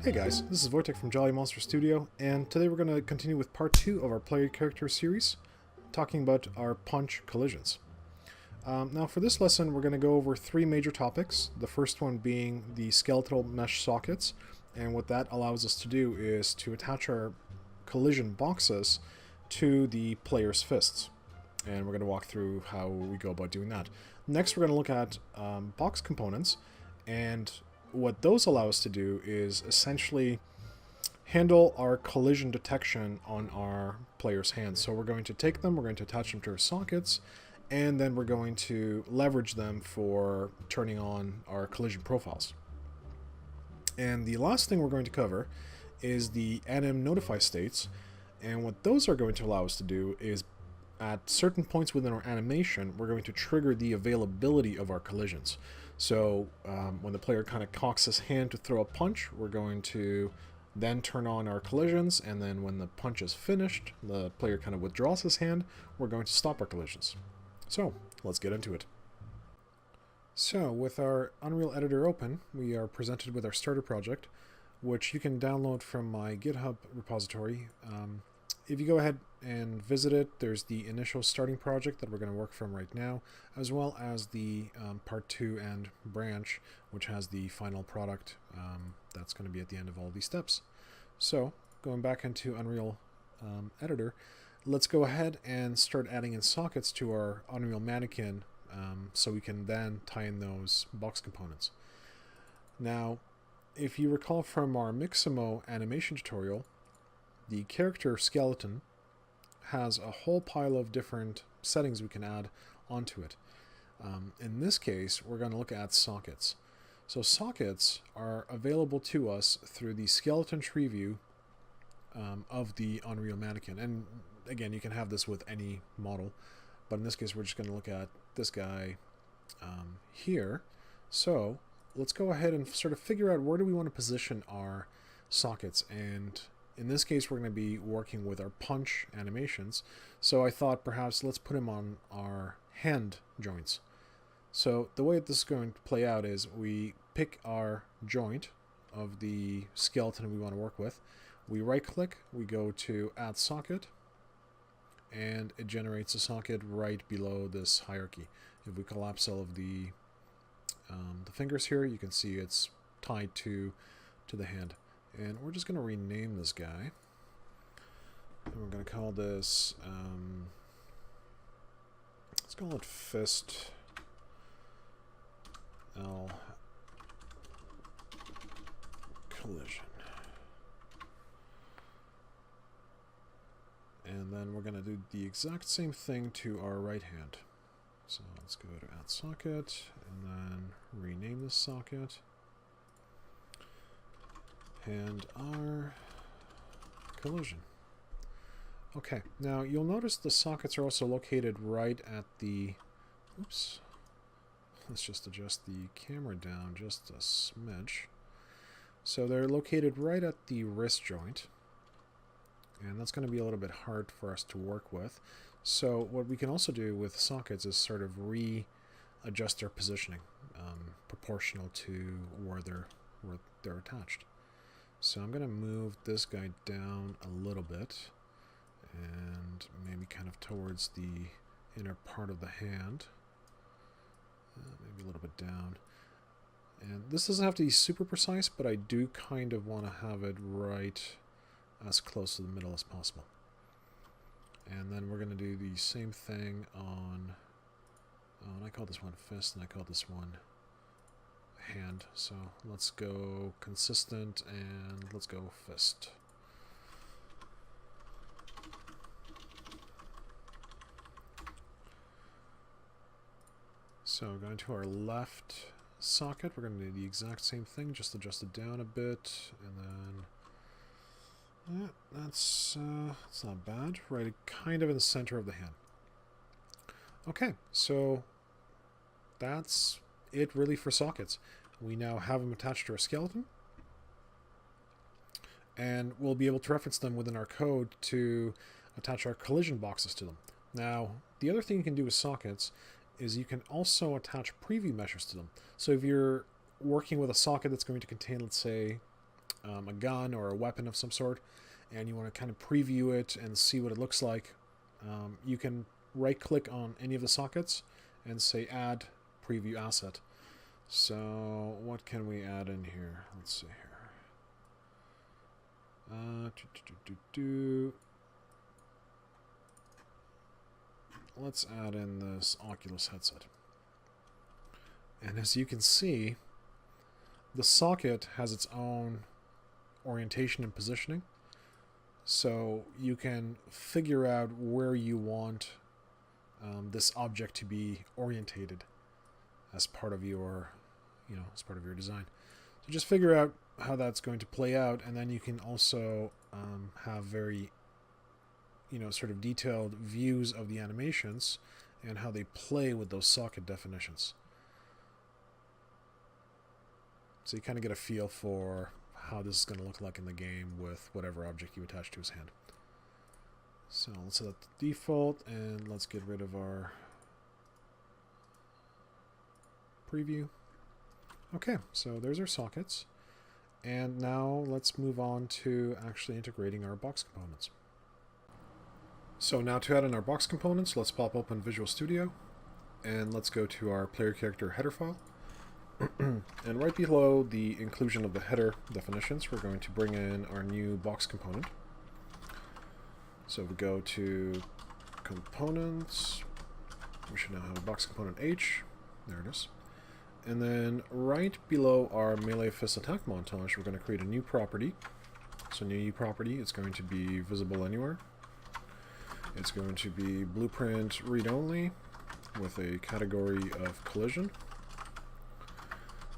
Hey guys, this is Wojtek from Jolly Monster Studio, and today we're going to continue with part 2 of our player character series, talking about our punch collisions. Now for this lesson we're going to go over 3 major topics, the first one being the skeletal mesh sockets, and what that allows us to do is to attach our collision boxes to the player's fists. And we're going to walk through how we go about doing that. Next we're going to look at box components, and what those allow us to do is essentially handle our collision detection on our player's hands. So we're going to take them, we're going to attach them to our sockets, and then we're going to leverage them for turning on our collision profiles. And the last thing we're going to cover is the anim notify states, and what those are going to allow us to do is at certain points within our animation, we're going to trigger the availability of our collisions. So when the player kind of cocks his hand to throw a punch, we're going to then turn on our collisions, and then when the punch is finished, the player kind of withdraws his hand, we're going to stop our collisions. So let's get into it. So with our Unreal Editor open, we are presented with our starter project, which you can download from my GitHub repository. If you go ahead and visit it, there's the initial starting project that we're going to work from right now, as well as the part 2 and branch, which has the final product that's going to be at the end of all these steps. So going back into Unreal Editor, let's go ahead and start adding in sockets to our Unreal Mannequin so we can then tie in those box components. Now, if you recall from our Mixamo animation tutorial, the character skeleton has a whole pile of different settings we can add onto it. In this case, we're going to look at sockets. So sockets are available to us through the skeleton tree view of the Unreal Mannequin. And again, you can have this with any model, but in this case, we're just going to look at this guy here. So let's go ahead and sort of figure out where do we want to position our sockets. And in this case, we're going to be working with our punch animations. So I thought perhaps let's put him on our hand joints. So the way this is going to play out is we pick our joint of the skeleton we want to work with. We right click, we go to add socket, and it generates a socket right below this hierarchy. If we collapse all of the fingers here, you can see it's tied to the hand. And we're just going to rename this guy. And we're going to call this, let's call it Fist L Collision. And then we're going to do the exact same thing to our right hand. So let's go to add socket, and then rename this socket. And our collision. Okay, now you'll notice the sockets are also located right at the, oops, let's just adjust the camera down just a smidge. So they're located right at the wrist joint, and that's going to be a little bit hard for us to work with. So what we can also do with sockets is sort of readjust their positioning proportional to where they're attached. So I'm going to move this guy down a little bit, and maybe kind of towards the inner part of the hand, maybe a little bit down. And this doesn't have to be super precise, but I do kind of want to have it right as close to the middle as possible. And then we're going to do the same thing on, and I call this one fist, and I call this one hand. So let's go consistent, and let's go fist. So going to our left socket, we're going to do the exact same thing, just adjust it down a bit, and then that's not bad, right kind of in the center of the hand. Okay, so that's it really for sockets. We now have them attached to our skeleton, and we'll be able to reference them within our code to attach our collision boxes to them. Now, the other thing you can do with sockets is you can also attach preview meshes to them. So if you're working with a socket that's going to contain, let's say, a gun or a weapon of some sort, and you want to kind of preview it and see what it looks like, you can right-click on any of the sockets and say Add Preview Asset. So what can we add in here? Let's see here. Let's add in this Oculus headset. And as you can see, the socket has its own orientation and positioning. So you can figure out where you want this object to be orientated as part of your, as part of your design. So just figure out how that's going to play out, and then you can also have very, sort of detailed views of the animations and how they play with those socket definitions. So you kind of get a feel for how this is going to look like in the game with whatever object you attach to his hand. So let's set that to default, and let's get rid of our preview. Okay, so there's our sockets. And now let's move on to actually integrating our box components. So now to add in our box components, let's pop open Visual Studio, and let's go to our player character header file. And right below the inclusion of the header definitions, we're going to bring in our new box component. So we go to Components. We should now have a box component H. There it is. And then right below our melee fist attack montage, we're going to create a new property. So new property, it's going to be visible anywhere. It's going to be blueprint read-only with a category of collision.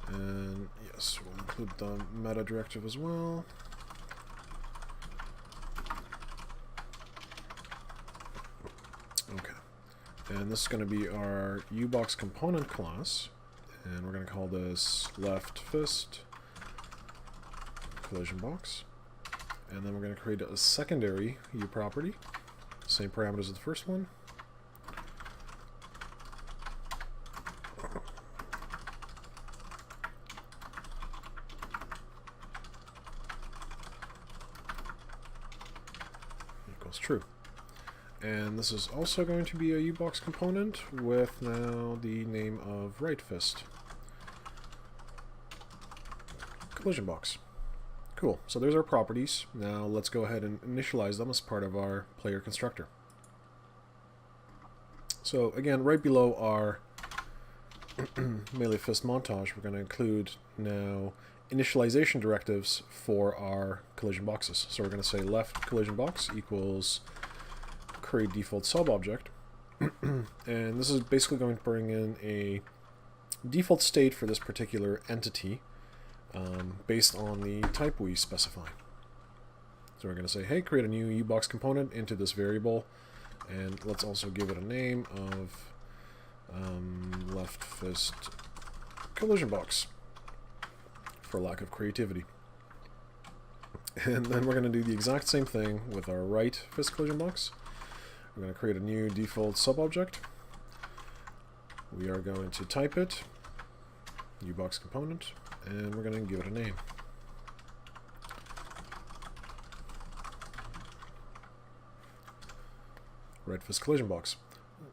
And yes, we'll include the meta directive as well. Okay. And this is going to be our uBox component class. And we're going to call this left fist collision box. And then we're going to create a secondary uProperty. Same parameters as the first one. Equals true. And this is also going to be a uBox component with now the name of right fist collision box. Cool. So there's our properties. Now let's go ahead and initialize them as part of our player constructor. So again, right below our melee fist montage, we're going to include now initialization directives for our collision boxes. So we're going to say left collision box equals create default subobject. And this is basically going to bring in a default state for this particular entity based on the type we specify. So we're going to say, hey, create a new uBox component into this variable, and let's also give it a name of left fist collision box for lack of creativity. And then we're going to do the exact same thing with our right fist collision box. We're going to create a new default subobject. We are going to type it, uBox component, and we're going to give it a name. Right fist collision box.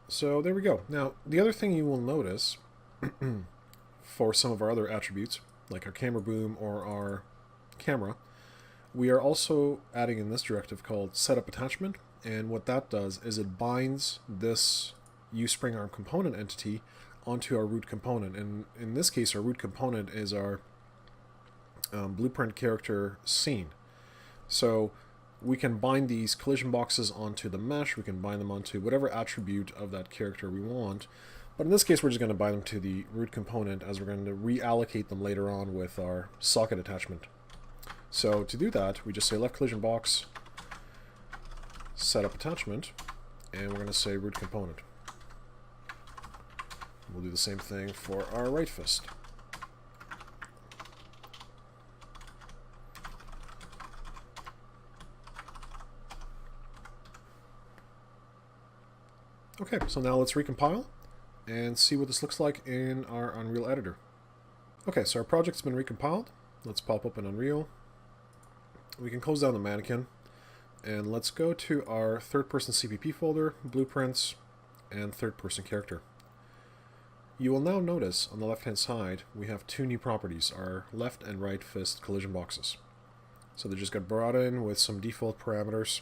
So there we go. Now, the other thing you will notice for some of our other attributes, like our camera boom or our camera, we are also adding in this directive called setup attachment. And what that does is it binds this uSpringArm component entity onto our root component. And in this case, our root component is our blueprint character scene. So we can bind these collision boxes onto the mesh. We can bind them onto whatever attribute of that character we want. But in this case, we're just going to bind them to the root component, as we're going to reallocate them later on with our socket attachment. So to do that, we just say left collision box, setup attachment, and we're going to say root component. We'll do the same thing for our right fist. Okay, so now let's recompile and see what this looks like in our Unreal editor. Okay, so our project's been recompiled. Let's pop open Unreal, we can close down the mannequin, and let's go to our third-person CPP folder, blueprints, and third-person character. You will now notice on the left-hand side we have two new properties, our left and right fist collision boxes. So they just got brought in with some default parameters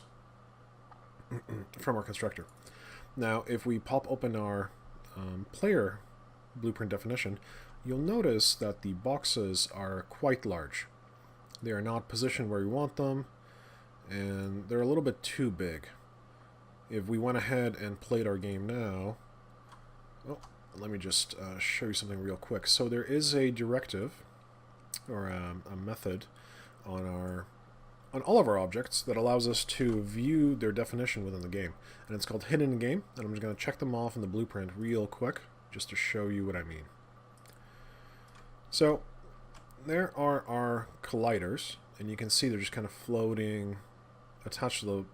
from our constructor. Now, if we pop open our player blueprint definition, you'll notice that the boxes are quite large. They are not positioned where we want them, and they're a little bit too big. If we went ahead and played our game now, well, let me just show you something real quick. So there is a directive, or a method, on all of our objects that allows us to view their definition within the game, and it's called hidden in game. And I'm just going to check them off in the blueprint real quick, just to show you what I mean. So there are our colliders, and you can see they're just kind of floating, attached to the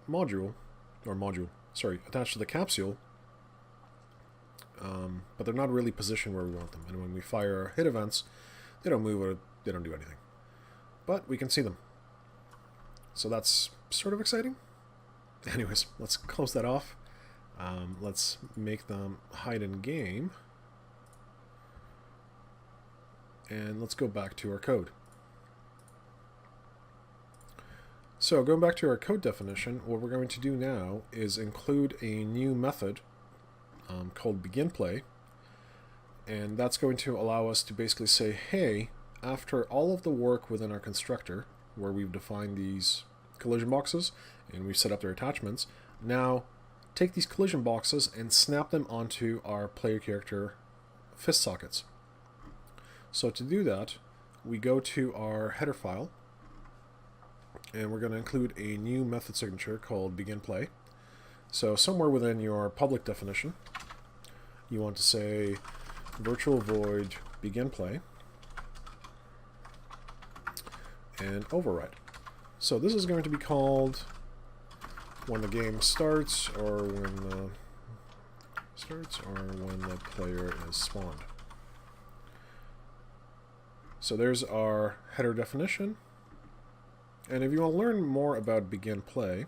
attached to the capsule, but they're not really positioned where we want them. And when we fire our hit events, they don't move or they don't do anything. But we can see them. So that's sort of exciting. Anyways, let's close that off. Let's make them hide in game. And let's go back to our code. So going back to our code definition, what we're going to do now is include a new method called beginPlay, and that's going to allow us to basically say, hey, after all of the work within our constructor, where we've defined these collision boxes and we've set up their attachments, now take these collision boxes and snap them onto our player character fist sockets. So to do that, we go to our header file, and we're going to include a new method signature called beginPlay. So somewhere within your public definition, you want to say virtual void beginPlay and override. So this is going to be called when the game starts, or when the player is spawned. So there's our header definition. And if you want to learn more about beginPlay,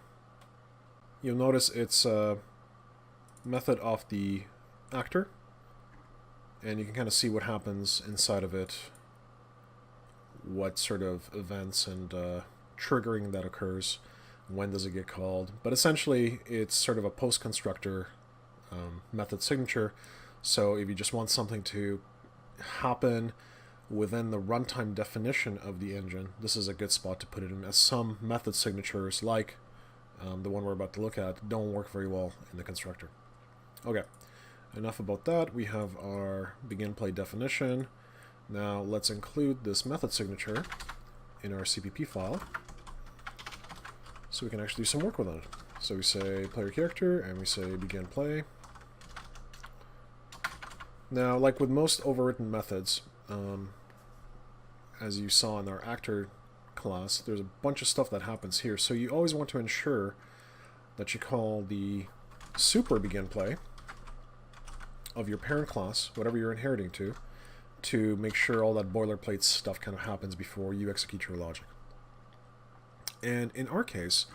you'll notice it's a method of the actor, and you can kind of see what happens inside of it, what sort of events and triggering that occurs, when does it get called. But essentially it's sort of a post-constructor method signature. So if you just want something to happen within the runtime definition of the engine, this is a good spot to put it in, as some method signatures, like the one we're about to look at, don't work very well in the constructor. Okay, enough about that. We have our beginPlay definition. Now let's include this method signature in our CPP file so we can actually do some work with it. So we say player character and we say beginPlay. Now, like with most overwritten methods, as you saw in our actor class, there's a bunch of stuff that happens here. So you always want to ensure that you call the super beginPlay of your parent class, whatever you're inheriting to make sure all that boilerplate stuff kind of happens before you execute your logic. And in our case,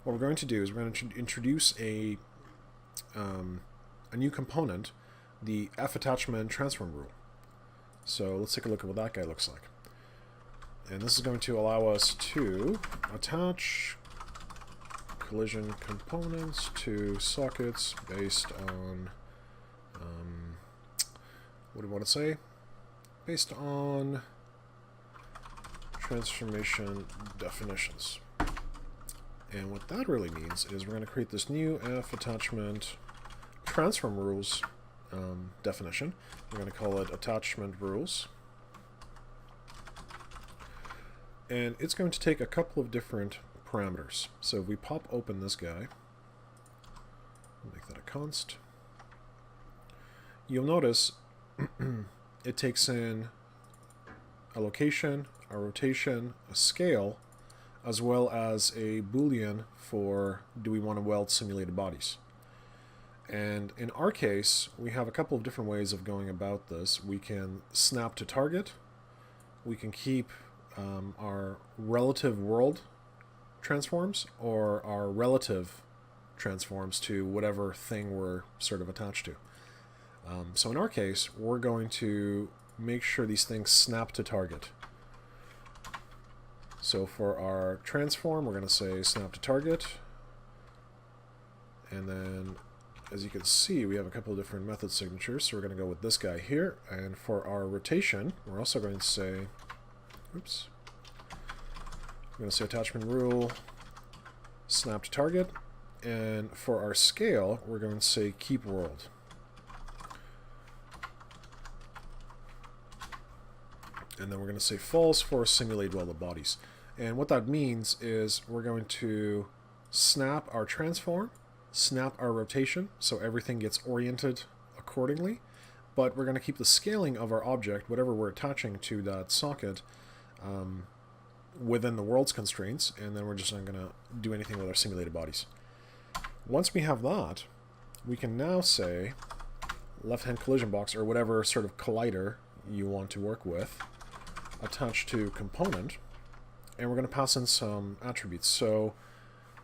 what we're going to do is we're going to introduce a new component, the f-attachment transform rule. So let's take a look at what that guy looks like. And this is going to allow us to attach collision components to sockets based on, what do we want to say? Based on transformation definitions. And what that really means is we're going to create this new f-attachment transform rules definition. We're going to call it attachment rules. And it's going to take a couple of different parameters. So if we pop open this guy, make that a const, you'll notice it takes in a location, a rotation, a scale, as well as a boolean for do we want to weld simulated bodies. And in our case, we have a couple of different ways of going about this. We can snap to target. We can keep our relative world transforms or our relative transforms to whatever thing we're sort of attached to. So in our case, we're going to make sure these things snap to target. So for our transform, we're going to say snap to target. And then, as you can see, we have a couple of different method signatures. So we're going to go with this guy here. And for our rotation, we're also going to say, oops, we're going to say attachment rule, snap to target. And for our scale, we're going to say keep world. And then we're going to say false for simulate welded bodies. And what that means is we're going to snap our transform, snap our rotation, so everything gets oriented accordingly. But we're going to keep the scaling of our object, whatever we're attaching to that socket, within the world's constraints. And then we're just not going to do anything with our simulated bodies. Once we have that, we can now say left-hand collision box, or whatever sort of collider you want to work with, attached to component, and we're going to pass in some attributes. So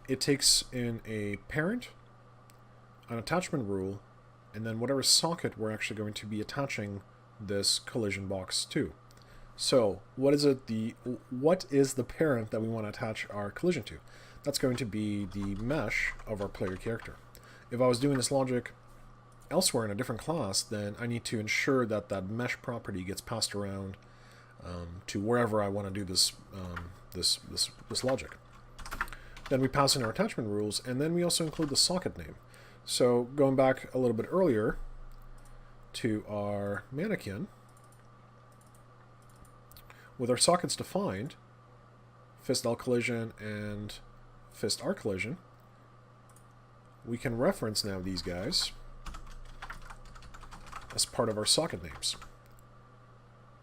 it takes in a parent, an attachment rule, and then whatever socket we're actually going to be attaching this collision box to. So what is the parent that we want to attach our collision to? That's going to be the mesh of our player character. If I was doing this logic elsewhere in a different class, then I need to ensure that that mesh property gets passed around to wherever I want to do this, this logic. Then we pass in our attachment rules, and then we also include the socket name. So going back a little bit earlier to our mannequin, with our sockets defined, fist L collision and fist R collision, we can reference now these guys as part of our socket names.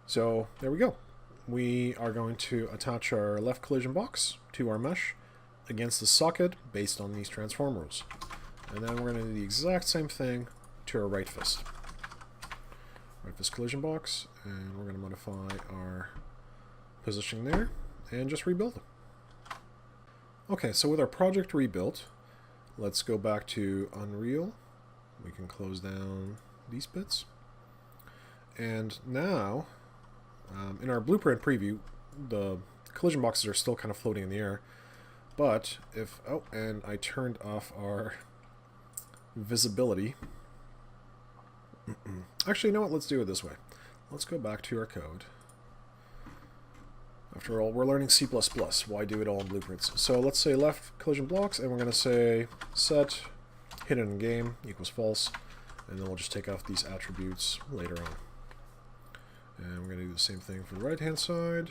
So there we go. We are going to attach our left collision box to our mesh against the socket based on these transform rules. And then we're going to do the exact same thing to our right fist. Right fist collision box, and we're going to modify our positioning there and just rebuild it. Okay, so with our project rebuilt, let's go back to Unreal. We can close down these bits. And now, in our blueprint preview, the collision boxes are still kind of floating in the air. But if, oh, and I turned off our visibility. Actually, you know what? Let's do it this way. Let's go back to our code. After all, we're learning C++. Why do it all in blueprints? So let's say left collision blocks, and we're going to say set hidden in game equals false. And then we'll just take off these attributes later on. And we're going to do the same thing for the right-hand side.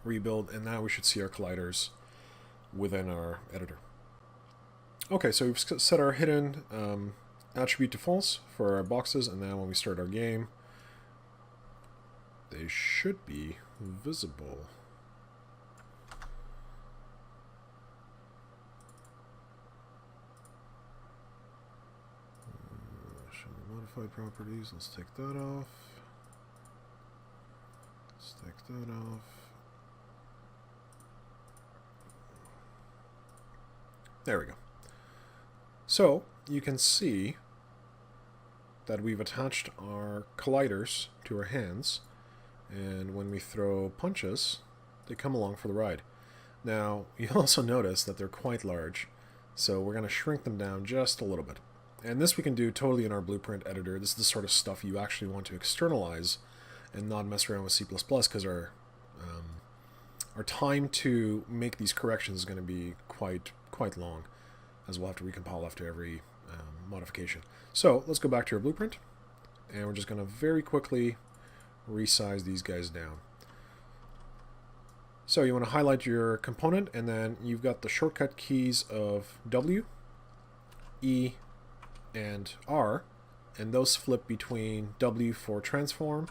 Rebuild, and now we should see our colliders within our editor. Okay, so we've set our hidden attribute to false for our boxes, and now when we start our game, they should be visible. Show me modified properties. Let's take that off. Let's take that off. There we go. So you can see that we've attached our colliders to our hands, and when we throw punches, they come along for the ride. Now, you'll also notice that they're quite large, so we're going to shrink them down just a little bit. And this we can do totally in our blueprint editor. This is the sort of stuff you actually want to externalize and not mess around with C++, because our time to make these corrections is going to be quite long, as we'll have to recompile after every modification. So let's go back to our blueprint, and we're just going to very quickly resize these guys down. So you want to highlight your component, and then you've got the shortcut keys of W, E, and R, and those flip between W for transform,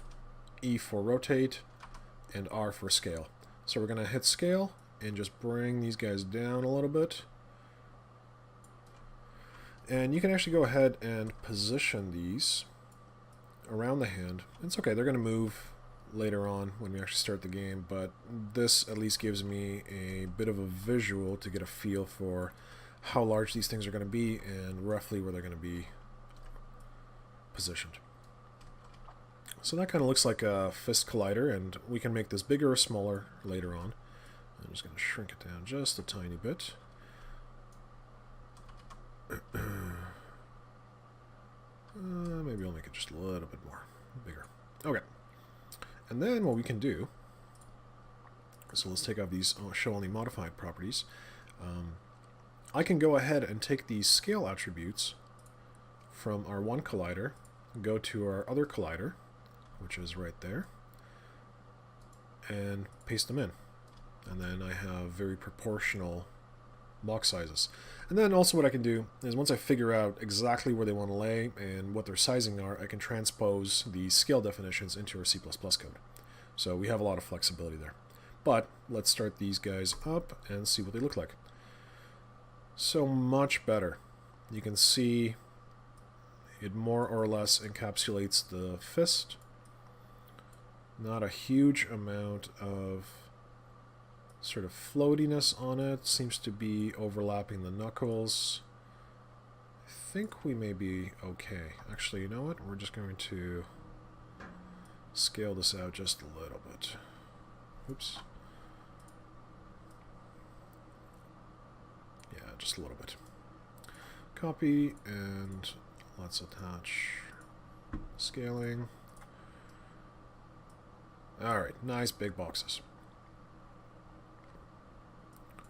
E for rotate, and R for scale. So we're going to hit scale and just bring these guys down a little bit. And you can actually go ahead and position these around the hand. It's okay, they're going to move later on when we actually start the game, but this at least gives me a bit of a visual to get a feel for how large these things are going to be and roughly where they're going to be positioned. So that kind of looks like a fist collider, and we can make this bigger or smaller later on. I'm just going to shrink it down just a tiny bit. Maybe I'll make it just a little bit more bigger. Okay. And then what we can do, so let's take out these show only modified properties. I can go ahead and take these scale attributes from our one collider, go to our other collider, which is right there, and paste them in. And then I have very proportional box sizes. And then also what I can do is once I figure out exactly where they want to lay and what their sizing are, I can transpose the scale definitions into our C++ code. So we have a lot of flexibility there. But let's start these guys up and see what they look like. So much better. You can see it more or less encapsulates the fist. Not a huge amount of sort of floatiness on it. Seems to be overlapping the knuckles. I think we may be okay. Actually, you know what? We're just going to scale this out just a little bit. Oops. Yeah, just a little bit. Copy, and let's attach scaling. Alright, nice big boxes.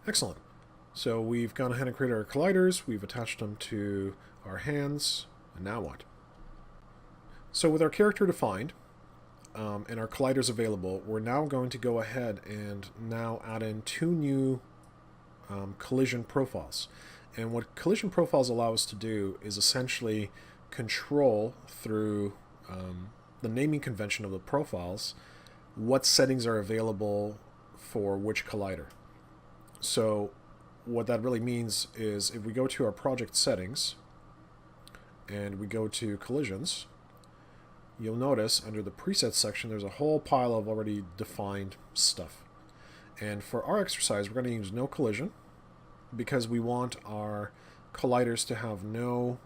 Excellent. So we've gone ahead and created our colliders, we've attached them to our hands, and now what? So with our character defined, and our colliders available, we're now going to go ahead and now add in two new collision profiles. And what collision profiles allow us to do is essentially control through the naming convention of the profiles what settings are available for which collider. So what that really means is if we go to our project settings and we go to collisions, you'll notice under the presets section there's a whole pile of already defined stuff. And for our exercise we're going to use no collision because we want our colliders to have no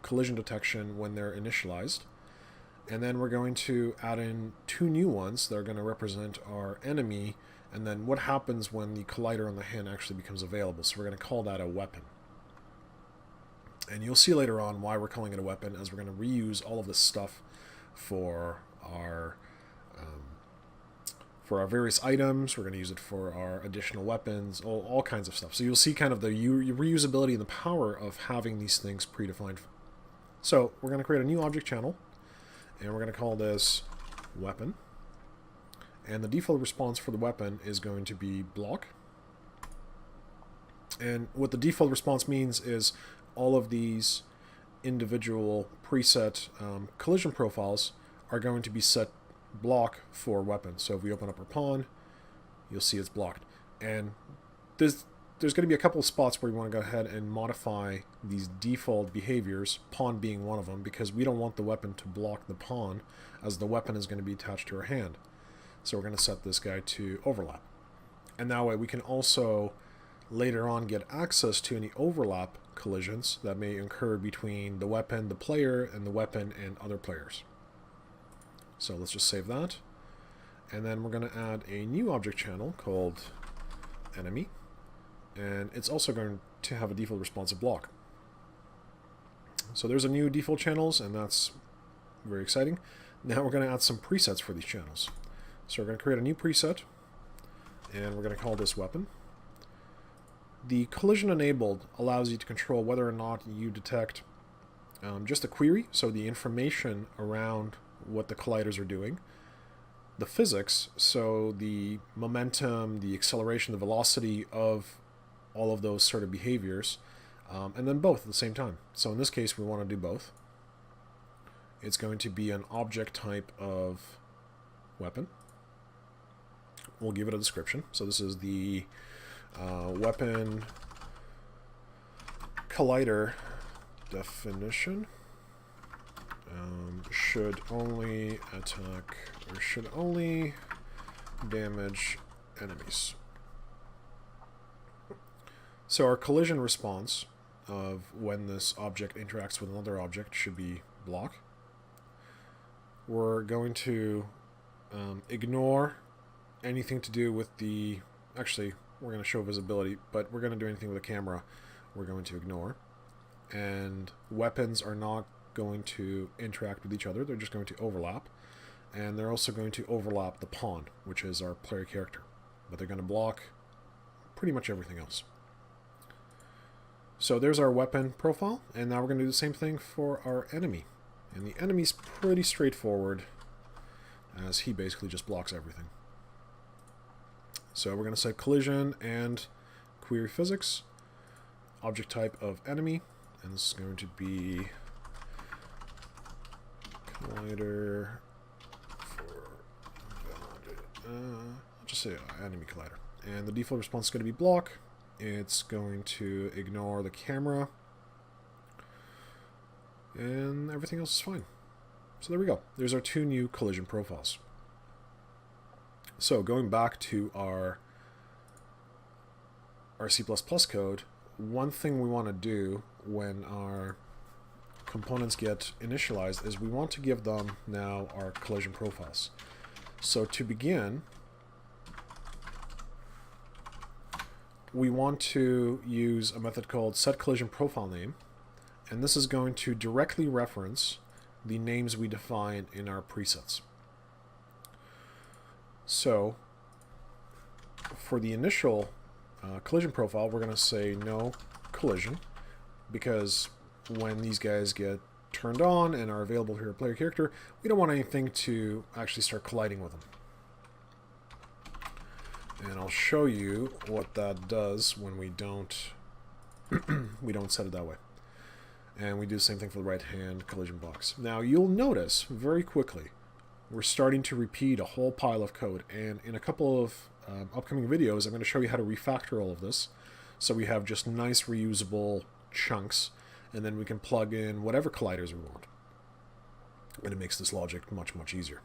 collision detection when they're initialized. And then we're going to add in two new ones that are going to represent our enemy and then what happens when the collider on the hand actually becomes available. So we're going to call that a weapon. And you'll see later on why we're calling it a weapon, as we're going to reuse all of this stuff for our various items. We're going to use it for our additional weapons, all kinds of stuff. So you'll see kind of the reusability and the power of having these things predefined. So we're going to create a new object channel, and we're going to call this weapon. And the default response for the weapon is going to be block. And what the default response means is all of these individual preset collision profiles are going to be set block for weapon. So if we open up our pawn, you'll see it's blocked. And there's going to be a couple of spots where we want to go ahead and modify these default behaviors, pawn being one of them, because we don't want the weapon to block the pawn, as the weapon is going to be attached to our hand. So we're going to set this guy to overlap. And that way we can also later on get access to any overlap collisions that may occur between the weapon, the player, and the weapon and other players. So let's just save that. And then we're going to add a new object channel called enemy. And it's also going to have a default responsive block. So there's a new default channels, and that's very exciting. Now we're going to add some presets for these channels. So we're going to create a new preset, and we're going to call this weapon. The collision enabled allows you to control whether or not you detect just a query, so the information around what the colliders are doing, the physics, so the momentum, the acceleration, the velocity of all of those sort of behaviors, and then both at the same time. So in this case we want to do both. It's going to be an object type of weapon. We'll give it a description. So this is the weapon collider definition. Should only attack There should only damage enemies. So our collision response of when this object interacts with another object should be block. We're going to ignore anything to do with the... Actually, we're going to show visibility, but we're going to do anything with the camera we're going to ignore. And weapons are not going to interact with each other, they're just going to overlap. And they're also going to overlap the pawn, which is our player character. But they're going to block pretty much everything else. So there's our weapon profile, and now we're going to do the same thing for our enemy. And the enemy's pretty straightforward, as he basically just blocks everything. So we're going to set collision and query physics, object type of enemy, and this is going to be collider for I'll just say enemy collider. And the default response is going to be block. It's going to ignore the camera, and everything else is fine. So there we go. There's our two new collision profiles. So going back to our C++ code, one thing we want to do when our components get initialized is we want to give them now our collision profiles. So to begin, we want to use a method called setCollisionProfileName, and this is going to directly reference the names we define in our presets. So for the initial collision profile, we're going to say no collision, because when these guys get turned on and are available to your player character, we don't want anything to actually start colliding with them. And I'll show you what that does when we don't set it that way. And we do the same thing for the right-hand collision box. Now you'll notice very quickly we're starting to repeat a whole pile of code, and in a couple of upcoming videos I'm going to show you how to refactor all of this so we have just nice reusable chunks, and then we can plug in whatever colliders we want. And it makes this logic much, much easier.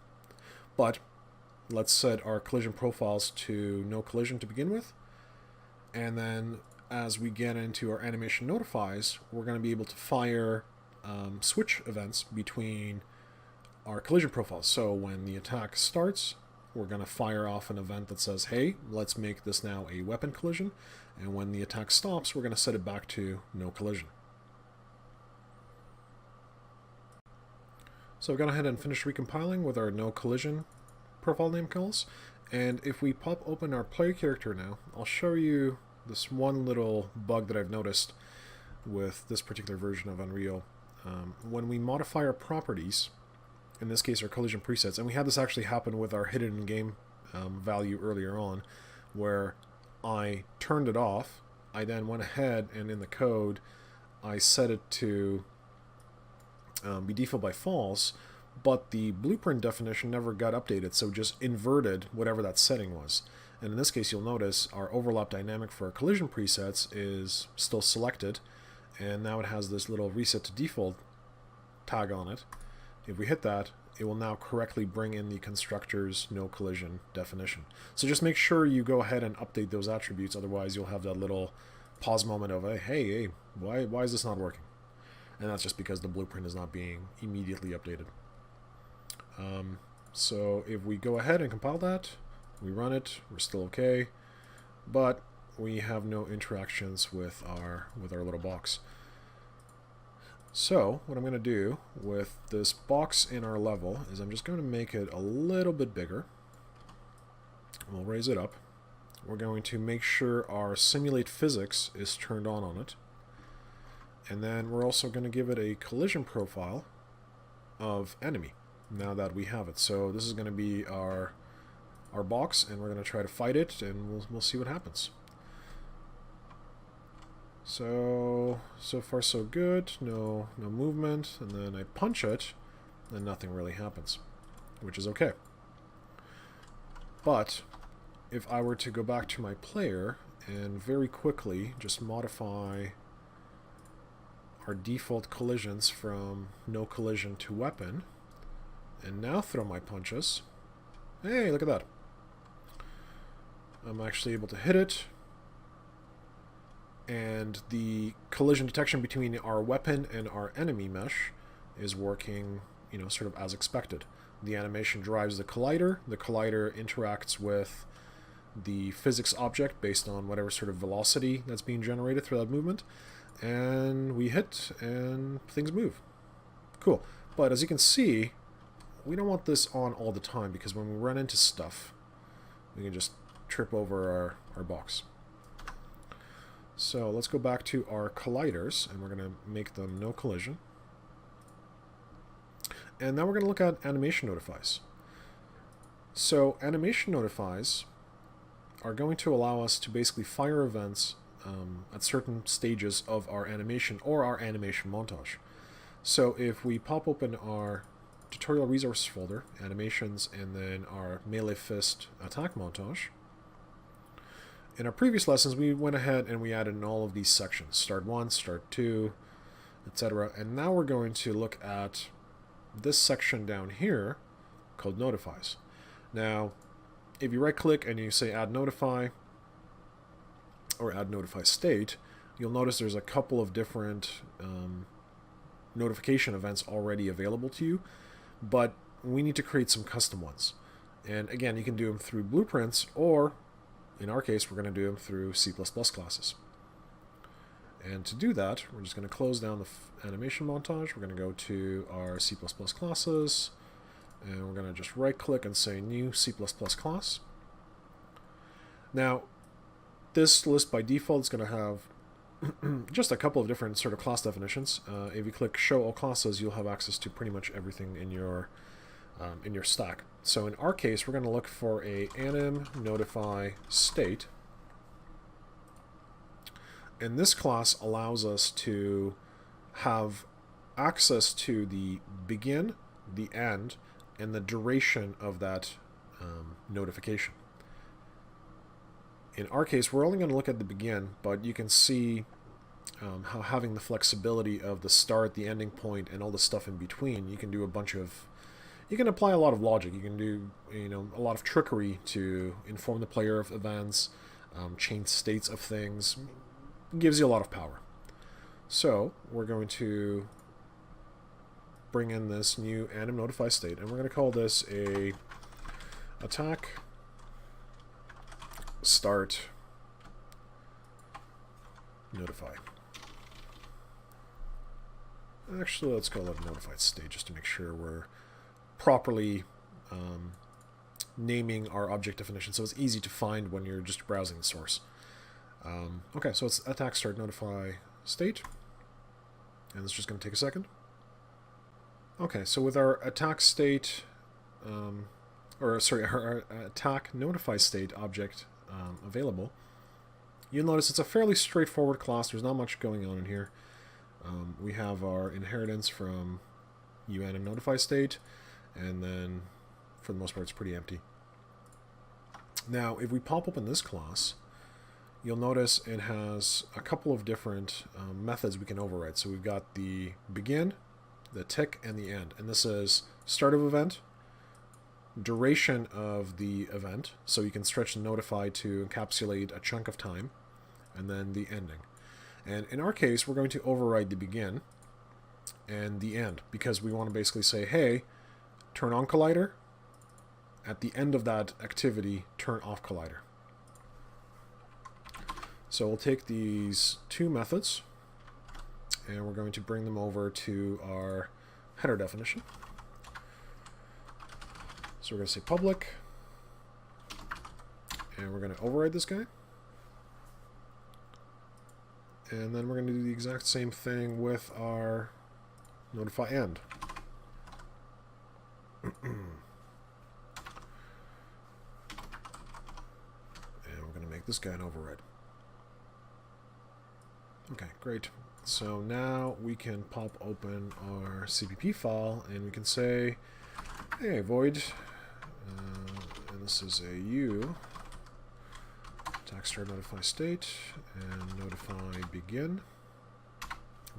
But let's set our collision profiles to no collision to begin with, and then as we get into our animation notifies, we're going to be able to fire switch events between our collision profiles. So when the attack starts, we're going to fire off an event that says, hey, let's make this now a weapon collision, and when the attack stops, we're going to set it back to no collision. So I've gone ahead and finished recompiling with our no collision profile name calls, and if we pop open our player character now, I'll show you this one little bug that I've noticed with this particular version of Unreal. When we modify our properties, in this case our collision presets, and we had this actually happen with our hidden in-game value earlier on, where I turned it off, I then went ahead and in the code I set it to be default by false, but the blueprint definition never got updated, so just inverted whatever that setting was. And in this case, you'll notice our overlap dynamic for our collision presets is still selected, and now it has this little reset to default tag on it. If we hit that, it will now correctly bring in the constructor's no collision definition. So just make sure you go ahead and update those attributes, otherwise you'll have that little pause moment of, hey, why is this not working? And that's just because the blueprint is not being immediately updated. So if we go ahead and compile that, we run it, we're still okay, but we have no interactions with our little box. So what I'm going to do with this box in our level is I'm just going to make it a little bit bigger. We'll raise it up. We're going to make sure our simulate physics is turned on it. And then we're also going to give it a collision profile of enemy now that we have it. So this is going to be our box, and we're going to try to fight it, and we'll see what happens. So far so good, no movement, and then I punch it, and nothing really happens, which is okay. But if I were to go back to my player and very quickly just modify our default collisions from no collision to weapon, and now throw my punches, Hey, look at that. I'm actually able to hit it. And the collision detection between our weapon and our enemy mesh is working, you know, sort of as expected. The animation drives the collider interacts with the physics object based on whatever sort of velocity that's being generated through that movement, and we hit and things move. Cool. But as you can see, we don't want this on all the time, because when we run into stuff, we can just trip over our box. So let's go back to our colliders, and we're going to make them no collision. And now we're going to look at animation notifies. So animation notifies are going to allow us to basically fire events at certain stages of our animation or our animation montage. So if we pop open our tutorial resources folder, animations, and then our melee fist attack montage, in our previous lessons we went ahead and we added in all of these sections, start 1, start 2, etc. And now we're going to look at this section down here called notifies. Now, if you right click and you say add notify or add notify state, you'll notice there's a couple of different notification events already available to you, but we need to create some custom ones. And again, you can do them through blueprints, or in our case, we're going to do them through C++ classes. And to do that, we're just going to close down the animation montage. We're going to go to our C++ classes, and we're going to just right click and say new C++ class. Now, this list by default is going to have just a couple of different sort of class definitions. If you click show all classes, you'll have access to pretty much everything in your stack. So in our case, we're going to look for a anim notify state. And this class allows us to have access to the begin, the end, and the duration of that notification. In our case, we're only going to look at the begin, but you can see how having the flexibility of the start, the ending point, and all the stuff in between, you can do a bunch of... You can apply a lot of logic. You can do, you know, a lot of trickery to inform the player of events, change states of things. It gives you a lot of power. So we're going to bring in this new anim notify state, and we're going to call this a attack start notify. Actually, let's call it a notified state just to make sure we're properly naming our object definition so it's easy to find when you're just browsing the source. Okay, so it's attack start notify state, and it's just going to take a second. Okay, so with our attack state, our attack notify state object available, you'll notice it's a fairly straightforward class. There's not much going on in here. We have our inheritance from anim notify state, and then for the most part it's pretty empty. Now, if we pop open this class, you'll notice it has a couple of different methods we can override. So we've got the begin, the tick, and the end. And this is start of event, duration of the event, so you can stretch the notify to encapsulate a chunk of time, and then the ending. And in our case, we're going to override the begin and the end, because we want to basically say, hey, turn on collider. At the end of that activity, turn off collider. So we'll take these two methods, and we're going to bring them over to our header definition. So we're going to say public, and we're going to override this guy. And then we're going to do the exact same thing with our notify end. And we're going to make this guy an override. Okay, great. So now we can pop open our CPP file, and we can say, hey, void, and this is a U, attack start notify state, and notify begin.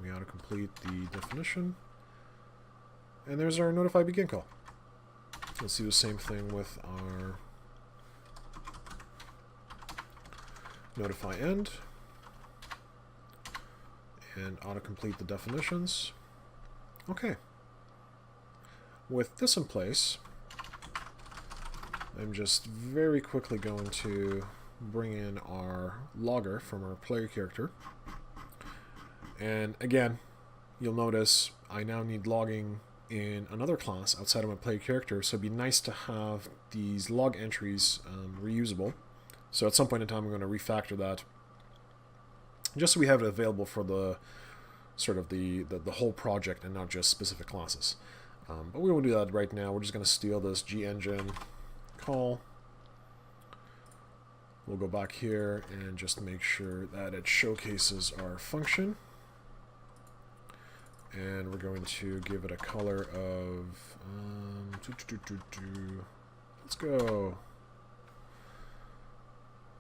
We ought to complete the definition. And there's our notify begin call. Let's do the same thing with our notify end and autocomplete the definitions. Okay. With this in place, I'm just very quickly going to bring in our logger from our player character. And again, you'll notice I now need logging in another class outside of my player character, so it'd be nice to have these log entries reusable. So at some point in time, I'm going to refactor that just so we have it available for the sort of the whole project and not just specific classes. But we won't do that right now. We're just going to steal this gengine call. We'll go back here and just make sure that it showcases our function. And we're going to give it a color of, let's go,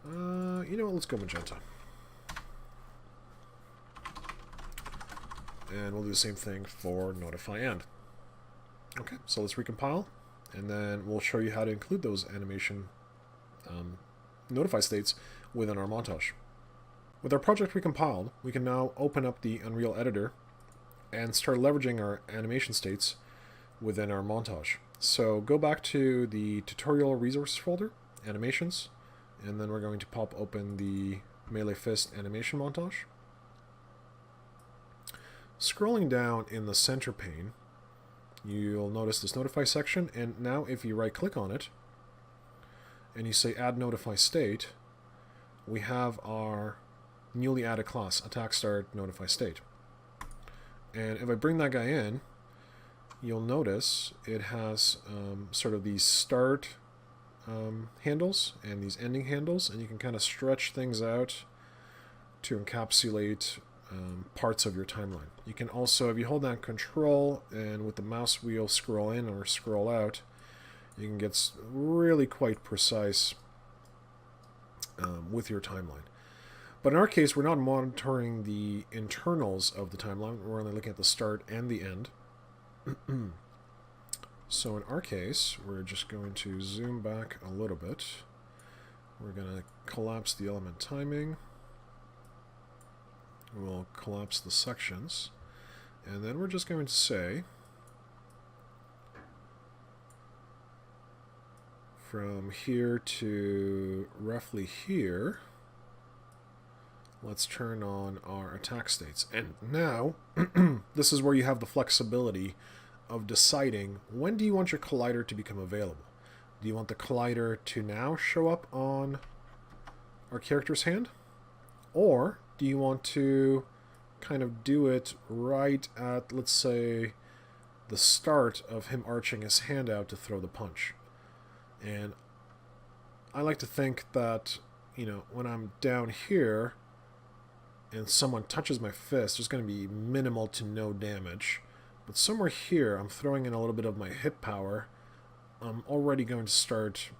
you know what, let's go magenta. And we'll do the same thing for notify end. Okay, so let's recompile, and then we'll show you how to include those animation notify states within our montage. With our project recompiled, we can now open up the Unreal Editor and start leveraging our animation states within our montage. So go back to the tutorial resources folder, animations, and then we're going to pop open the Melee Fist animation montage. Scrolling down in the center pane, you'll notice this notify section, and now if you right click on it and you say add notify state, we have our newly added class, attack start notify state. And if I bring that guy in, you'll notice it has sort of these start handles and these ending handles, and you can kind of stretch things out to encapsulate parts of your timeline. You can also, if you hold down Control and with the mouse wheel scroll in or scroll out, you can get really quite precise with your timeline. But in our case, we're not monitoring the internals of the timeline. We're only looking at the start and the end. So in our case, we're just going to zoom back a little bit. We're going to collapse the element timing. We'll collapse the sections. And then we're just going to say, from here to roughly here, let's turn on our attack states. And now, this is where you have the flexibility of deciding when do you want your collider to become available. Do you want the collider to now show up on our character's hand? Or do you want to kind of do it right at, let's say, the start of him arching his hand out to throw the punch? And I like to think that, you know, when I'm down here and someone touches my fist, there's going to be minimal to no damage. But somewhere here, I'm throwing in a little bit of my hit power. I'm already going to start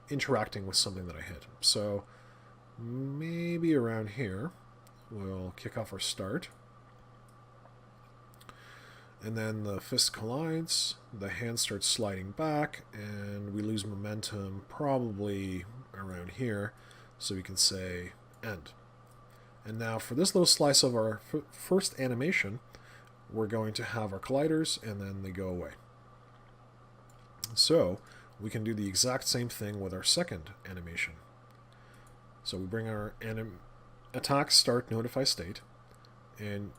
interacting with something that I hit. So maybe around here, we'll kick off our start. And then the fist collides, the hand starts sliding back, and we lose momentum probably around here. So we can say end. And now for this little slice of our first animation, we're going to have our colliders, and then they go away. So we can do the exact same thing with our second animation. So we bring our attack start notify state, and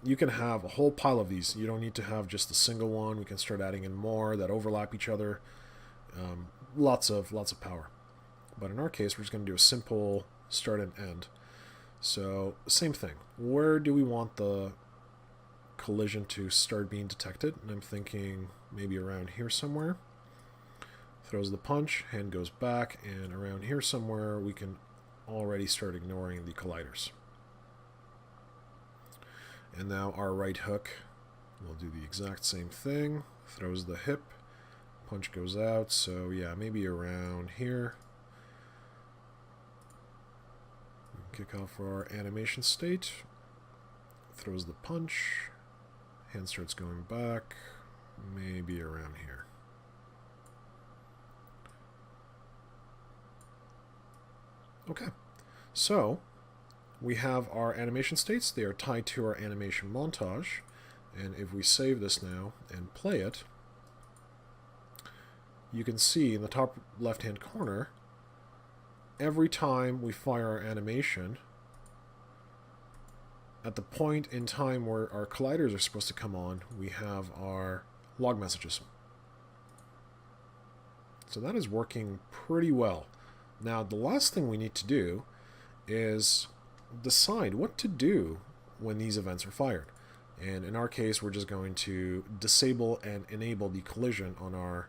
you can have a whole pile of these. You don't need to have just a single one. We can start adding in more that overlap each other. Lots of power. But in our case, we're just going to do a simple start and end. So same thing. Where do we want the collision to start being detected? And I'm thinking maybe around here somewhere. Throws the punch, hand goes back, and around here somewhere we can already start ignoring the colliders. And now our right hook will do the exact same thing. Throws the hip, punch goes out, so yeah, maybe around here. Kick off our animation state. Throws the punch. Hand starts going back. Maybe around here. Okay, so we have our animation states. They are tied to our animation montage. And if we save this now and play it, you can see in the top left-hand corner, every time we fire our animation, at the point in time where our colliders are supposed to come on, we have our log messages. So that is working pretty well. Now, the last thing we need to do is decide what to do when these events are fired. And in our case, we're just going to disable and enable the collision on our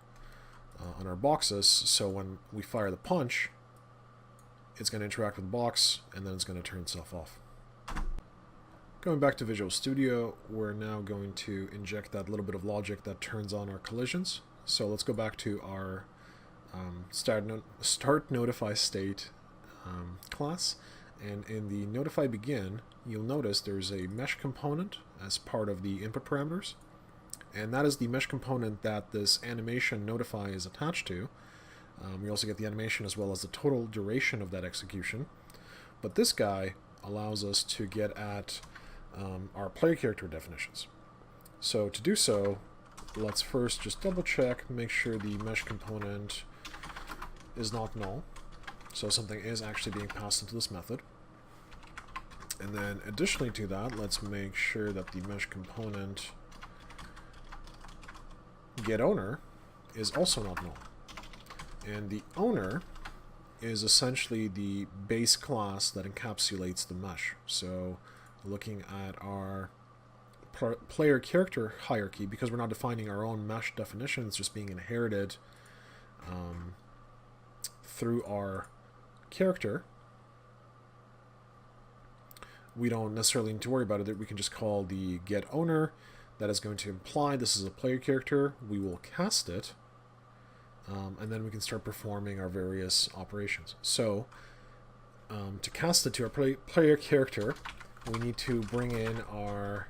boxes, so when we fire the punch, it's going to interact with the box, and then it's going to turn itself off. Going back to Visual Studio, we're now going to inject that little bit of logic that turns on our collisions. So let's go back to our start Notify State class, and in the Notify Begin, you'll notice there's a mesh component as part of the input parameters, and that is the mesh component that this animation notify is attached to. We also get the animation as well as the total duration of that execution, but this guy allows us to get at our player character definitions. So to do so, let's first just double check, make sure the mesh component is not null, so something is actually being passed into this method. And then additionally to that, let's make sure that the mesh component getOwner is also not null. And the owner is essentially the base class that encapsulates the mesh. So looking at our player character hierarchy, because we're not defining our own mesh definition, it's just being inherited through our character. We don't necessarily need to worry about it. We can just call the getOwner. That is going to imply this is a player character. We will cast it, and then we can start performing our various operations. So to cast it to our player character, we need to bring in our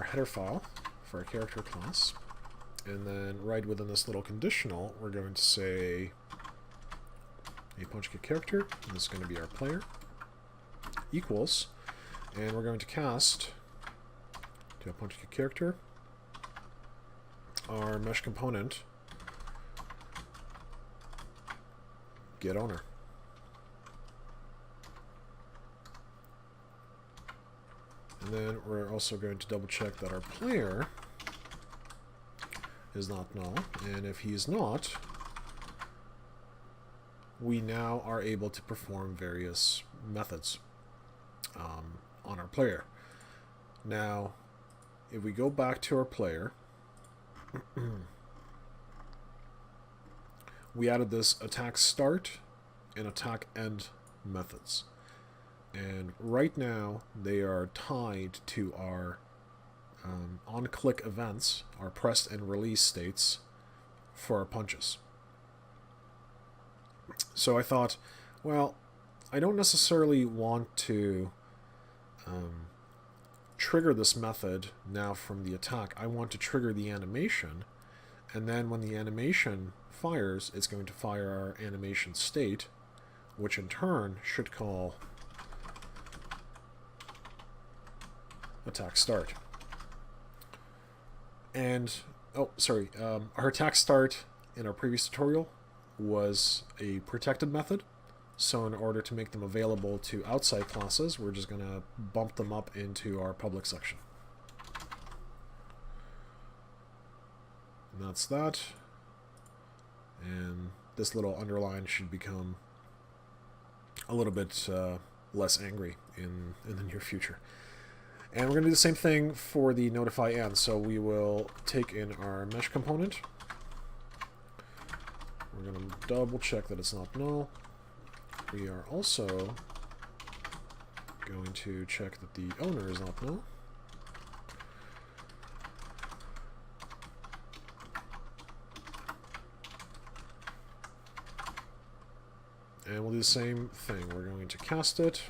header file for our character class, and then right within this little conditional, we're going to say a punch get character, and this is going to be our player, equals, and we're going to cast to a punch get character our mesh component getOwner. And then we're also going to double check that our player is not null, and if he is not, we now are able to perform various methods on our player. Now, if we go back to our player, we added this attack start and attack end methods. And right now, they are tied to our on-click events, our press and release states for our punches. So I thought, well, I don't necessarily want to trigger this method now from the attack. I want to trigger the animation, and then when the animation fires, it's going to fire our animation state, which in turn should call attack start. And, our attack start in our previous tutorial was a protected method. So in order to make them available to outside classes, we're just going to bump them up into our public section. And that's that. And this little underline should become a little bit less angry in the near future. And we're going to do the same thing for the notify end. So we will take in our mesh component. We're going to double check that it's not null. We are also going to check that the owner is not null. And we'll do the same thing. We're going to cast it.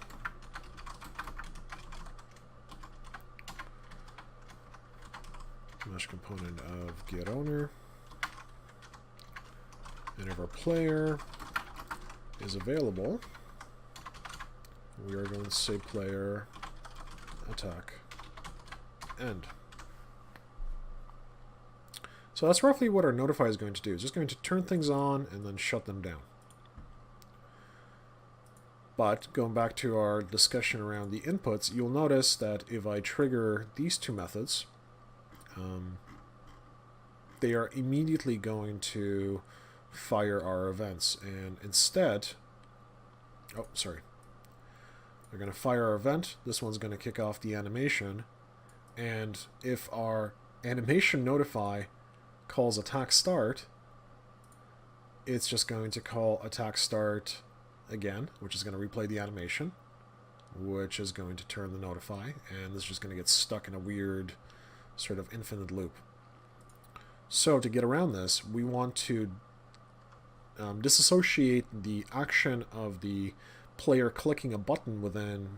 Mesh component of getOwner. And of our player is available, we are going to say player attack end. So that's roughly what our notify is going to do. It's just going to turn things on and then shut them down. But going back to our discussion around the inputs, you'll notice that if I trigger these two methods, they are immediately going to fire our events. And instead, oh, sorry. They're going to fire our event. This one's going to kick off the animation. And if our animation notify calls attack start, it's just going to call attack start again, which is going to replay the animation, which is going to turn the notify, and this is just going to get stuck in a weird sort of infinite loop. So to get around this, we want to disassociate the action of the player clicking a button within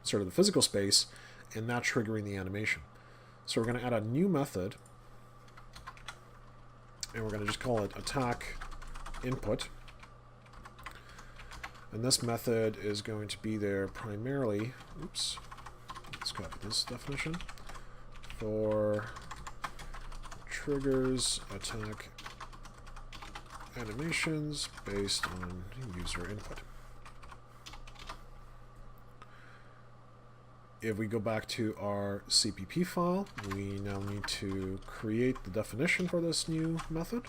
sort of the physical space and not triggering the animation. So we're going to add a new method, and we're going to just call it attack input. And this method is going to be there primarily, oops, let's copy this definition, for triggers attack animations based on user input. If we go back to our CPP file, we now need to create the definition for this new method,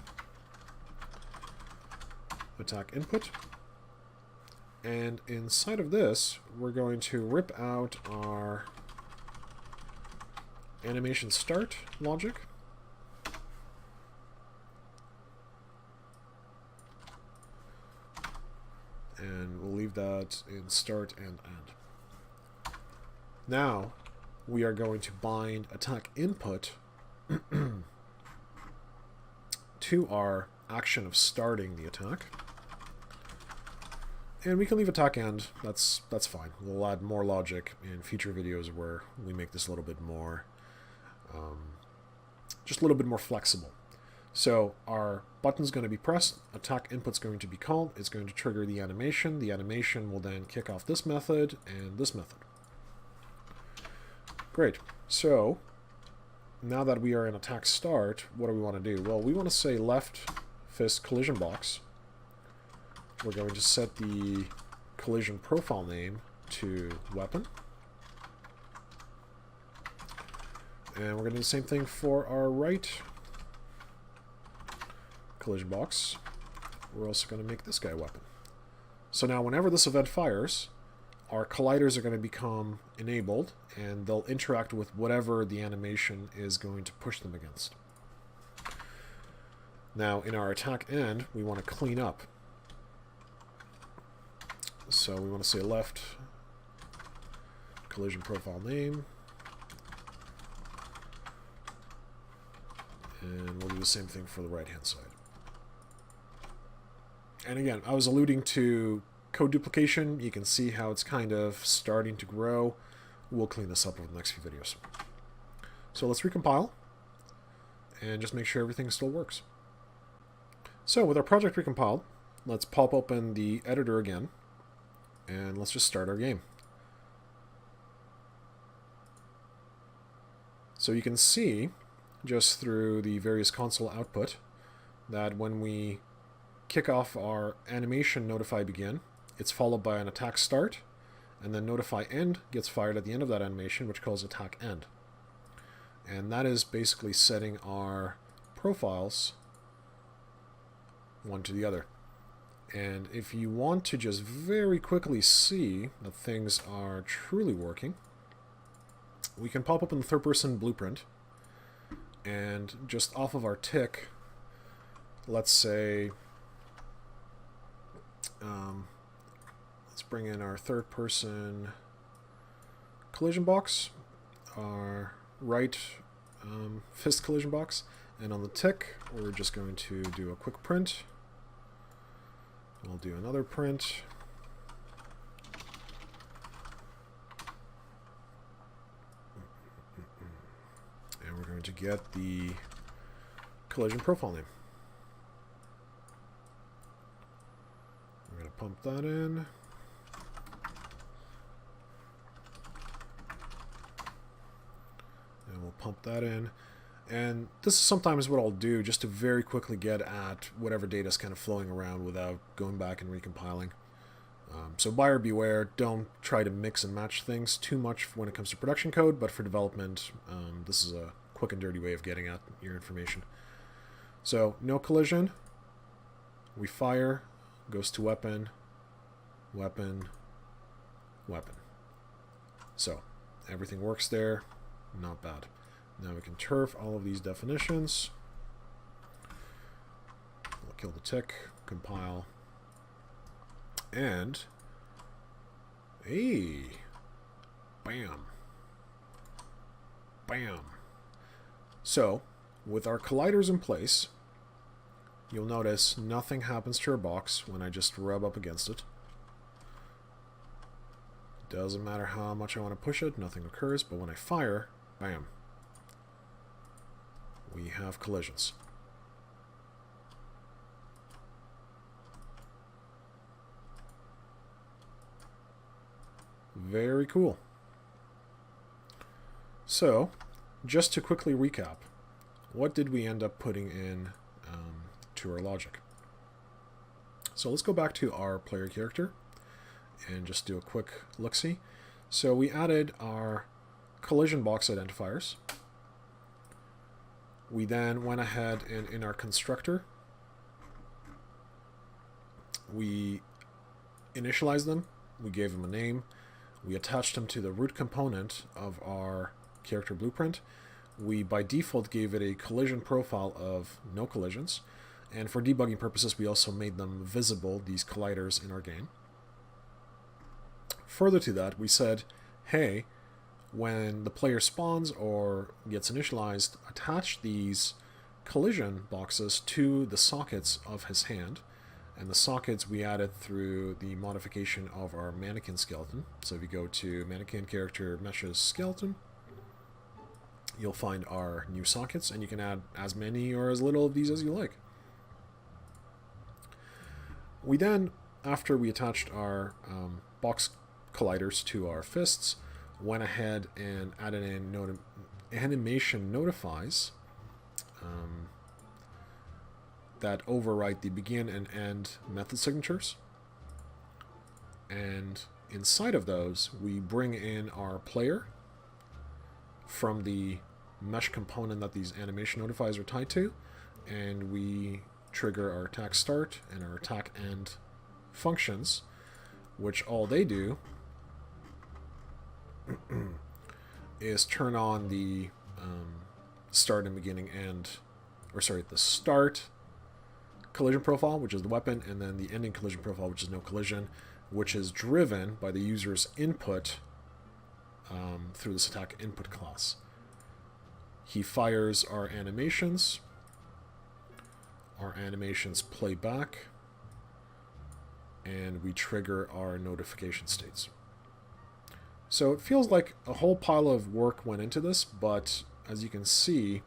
attack input. And inside of this, we're going to rip out our animation start logic. And we'll leave that in start and end. Now, we are going to bind attack input to our action of starting the attack. And we can leave attack end, that's fine. We'll add more logic in future videos where we make this a little bit more, just a little bit more flexible. So our button's going to be pressed, attack input's going to be called, it's going to trigger the animation will then kick off this method and this method. Great, so now that we are in attack start, what do we want to do? Well, we want to say left fist collision box. We're going to set the collision profile name to weapon. And we're going to do the same thing for our right collision box. We're also going to make this guy a weapon. So now whenever this event fires, our colliders are going to become enabled, and they'll interact with whatever the animation is going to push them against. Now in our attack end, we want to clean up. So we want to say left collision profile name, and we'll do the same thing for the right hand side. And again, I was alluding to code duplication. You can see how it's kind of starting to grow. We'll clean this up over the next few videos. So let's recompile and just make sure everything still works. So with our project recompiled, let's pop open the editor again. And let's just start our game. So you can see, just through the various console output, that when we kick off our animation notify begin, it's followed by an attack start, and then notify end gets fired at the end of that animation, which calls attack end. And that is basically setting our profiles one to the other. And if you want to just very quickly see that things are truly working, we can pop up in the third-person blueprint, and just off of our tick, let's say, let's bring in our third-person collision box, our right fist collision box, and on the tick, we're just going to do a quick print. We'll do another print. And we're going to get the collision profile name. pump that in. And we'll pump that in. And this is sometimes what I'll do just to very quickly get at whatever data is kind of flowing around without going back and recompiling. So buyer beware, don't try to mix and match things too much when it comes to production code, but for development, this is a quick and dirty way of getting at your information. So no collision, we fire, goes to weapon, weapon, weapon. So everything works there, not bad. Now we can turf all of these definitions. We'll kill the tick, compile, and hey, bam, bam. So with our colliders in place, you'll notice nothing happens to our box when I just rub up against it. Doesn't matter how much I want to push it, nothing occurs, but when I fire, bam, we have collisions. Very cool. So, just to quickly recap, what did we end up putting in to our logic? So let's go back to our player character and just do a quick look-see. So we added our collision box identifiers. We then went ahead and in our constructor, we initialized them, we gave them a name, we attached them to the root component of our character blueprint. We by default gave it a collision profile of no collisions, and for debugging purposes we also made them visible, these colliders, in our game. Further to that, we said, hey, when the player spawns or gets initialized, attach these collision boxes to the sockets of his hand. And the sockets we added through the modification of our mannequin skeleton. So if you go to mannequin character meshes skeleton, you'll find our new sockets, and you can add as many or as little of these as you like. We then, after we attached our box colliders to our fists, went ahead and added in animation notifies that overwrite the begin and end method signatures. And inside of those, we bring in our player from the mesh component that these animation notifies are tied to, and we trigger our attack start and our attack end functions, which all they do is turn on the start and beginning end, or sorry, the start collision profile, which is the weapon, and then the ending collision profile, which is no collision, which is driven by the user's input through this attack input class. He fires our animations play back, and we trigger our notification states. So it feels like a whole pile of work went into this, but as you can see,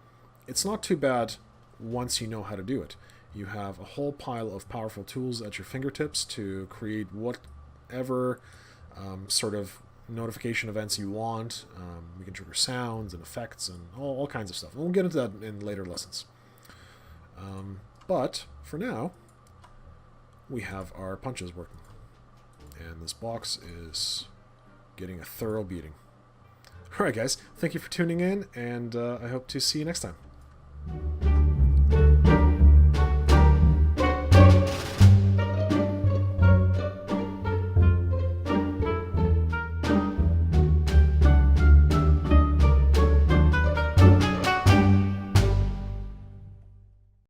it's not too bad once you know how to do it. You have a whole pile of powerful tools at your fingertips to create whatever sort of notification events you want. We can trigger sounds and effects and all kinds of stuff. And we'll get into that in later lessons. But for now, we have our punches working. And this box is getting a thorough beating. Alright guys, thank you for tuning in, and I hope to see you next time.